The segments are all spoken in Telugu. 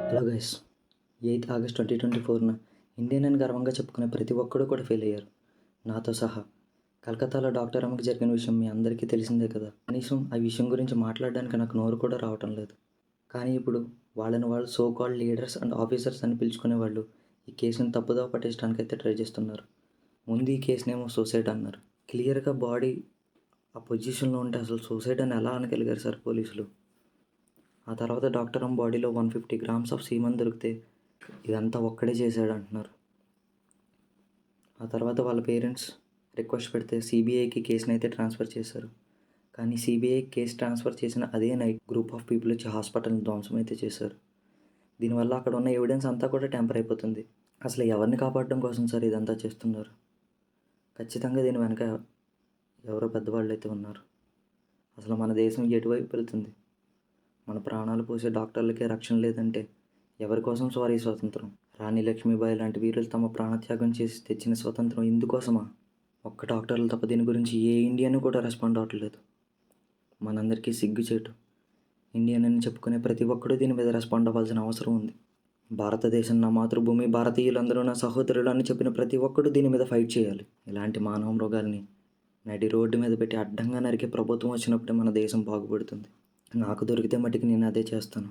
హలో గైస్, 8th ఆగస్ట్ 2024న ఇండియన్ అని గర్వంగా చెప్పుకునే ప్రతి ఒక్కడు కూడా ఫెయిల్ అయ్యారు, నాతో సహా. కలకత్తాలో డాక్టర్ అమ్మకి జరిగిన విషయం మీ అందరికీ తెలిసిందే కదా. కనీసం ఆ విషయం గురించి మాట్లాడడానికి నాకు నోరు కూడా రావటం లేదు. కానీ ఇప్పుడు వాళ్ళు so called leaders and officers అని పిలుచుకునే వాళ్ళు ఈ కేసుని తప్పుదోవ పట్టించడానికి అయితే ట్రై చేస్తున్నారు. ముందు ఈ కేసునేమో సూసైడ్ అన్నారు. క్లియర్గా బాడీ ఆ పొజిషన్లో ఉంటే అసలు సూసైడ్ అని ఎలా అనగలిగారు సార్ పోలీసులు? ఆ తర్వాత డాక్టర్ అమ్మ బాడీలో 150 grams ఆఫ్ సీమన్ దొరికితే ఇదంతా ఒక్కడే చేశాడు అంటున్నారు. ఆ తర్వాత వాళ్ళ పేరెంట్స్ రిక్వెస్ట్ పెడితే సిబిఐకి కేసుని అయితే ట్రాన్స్ఫర్ చేశారు. కానీ సిబిఐ కేసు ట్రాన్స్ఫర్ చేసిన అదే నైట్ గ్రూప్ ఆఫ్ పీపుల్ వచ్చి హాస్పిటల్ని ధ్వంసం అయితే చేశారు. దీనివల్ల అక్కడ ఉన్న ఎవిడెన్స్ అంతా కూడా ట్యాంపర్ అయిపోతుంది. అసలు ఎవరిని కాపాడడం కోసం సార్ ఇదంతా చేస్తున్నారు? ఖచ్చితంగా దీని వెనక ఎవరో పెద్దవాళ్ళు అయితే ఉన్నారు. అసలు మన దేశం ఎటువైపు వెళ్తుంది? మన ప్రాణాలు పోసే డాక్టర్లకే రక్షణ లేదంటే ఎవరి కోసం సారీ స్వాతంత్రం? రాణి లక్ష్మీబాయి లాంటి వీరులు తమ ప్రాణత్యాగం చేసి తెచ్చిన స్వతంత్రం ఇందుకోసమా? ఒక్క డాక్టర్లు తప్ప దీని గురించి ఏ ఇండియన్ కూడా రెస్పాండ్ అవ్వట్లేదు. మనందరికీ సిగ్గుచేటు. ఇండియన్ అని చెప్పుకునే ప్రతి ఒక్కరూ దీని మీద రెస్పాండ్ అవ్వాల్సిన అవసరం ఉంది. భారతదేశం నా మాతృభూమి, భారతీయులందరూ నా సహోదరులు అని చెప్పిన ప్రతి ఒక్కరూ దీని మీద ఫైట్ చేయాలి. ఇలాంటి మానవ మృగాల్ని నడి రోడ్డు మీద పెట్టి అడ్డంగా నరికే ప్రభుత్వం వచ్చినప్పుడే మన దేశం బాగుపడుతుంది. నాకు దొరికితే మటుకు నేను అదే చేస్తాను.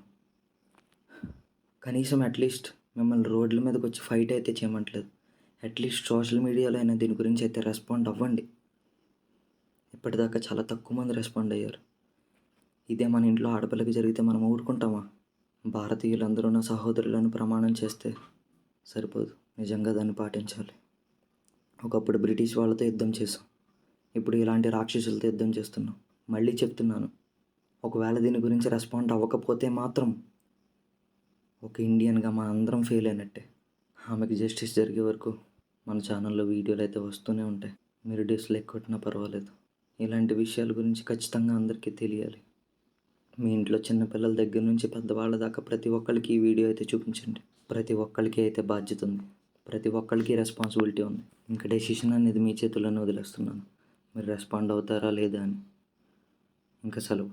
కనీసం అట్లీస్ట్ మిమ్మల్ని రోడ్ల మీదకి వచ్చి ఫైట్ అయితే చేయమంటలేదు. అట్లీస్ట్ సోషల్ మీడియాలో అయినా దీని గురించి అయితే రెస్పాండ్ అవ్వండి. ఇప్పటిదాకా చాలా తక్కువ మంది రెస్పాండ్ అయ్యారు. ఇదే మన ఇంట్లో ఆడపిల్లకి జరిగితే మనం ఊరుకుంటామా? భారతీయులందరూ నా సహోదరులను ప్రమాణం చేస్తే సరిపోదు, నిజంగా దాన్ని పాటించాలి. ఒకప్పుడు బ్రిటిష్ వాళ్ళతో యుద్ధం చేసాం, ఇప్పుడు ఇలాంటి రాక్షసులతో యుద్ధం చేస్తున్నాం. మళ్ళీ చెప్తున్నాను, ఒకవేళ దీని గురించి రెస్పాండ్ అవ్వకపోతే మాత్రం ఒక ఇండియన్గా మన అందరం ఫెయిల్ అయినట్టే. ఆమెకి జస్టిస్ జరిగే వరకు మన ఛానల్లో వీడియోలు అయితే వస్తూనే ఉంటాయి. మీరు డిస్లైక్ కొట్టినా పర్వాలేదు. ఇలాంటి విషయాల గురించి ఖచ్చితంగా అందరికీ తెలియాలి. మీ ఇంట్లో చిన్నపిల్లల దగ్గర నుంచి పెద్దవాళ్ళ దాకా ప్రతి ఒక్కరికి ఈ వీడియో అయితే చూపించండి. ప్రతి ఒక్కరికి అయితే బాధ్యత ఉంది, ప్రతి ఒక్కరికి రెస్పాన్సిబిలిటీ ఉంది. ఇంకా డెసిషన్ అనేది మీ చేతుల్లోనే వదిలేస్తున్నాను. మీరు రెస్పాండ్ అవుతారా లేదా అని. ఇంకా సెలవు.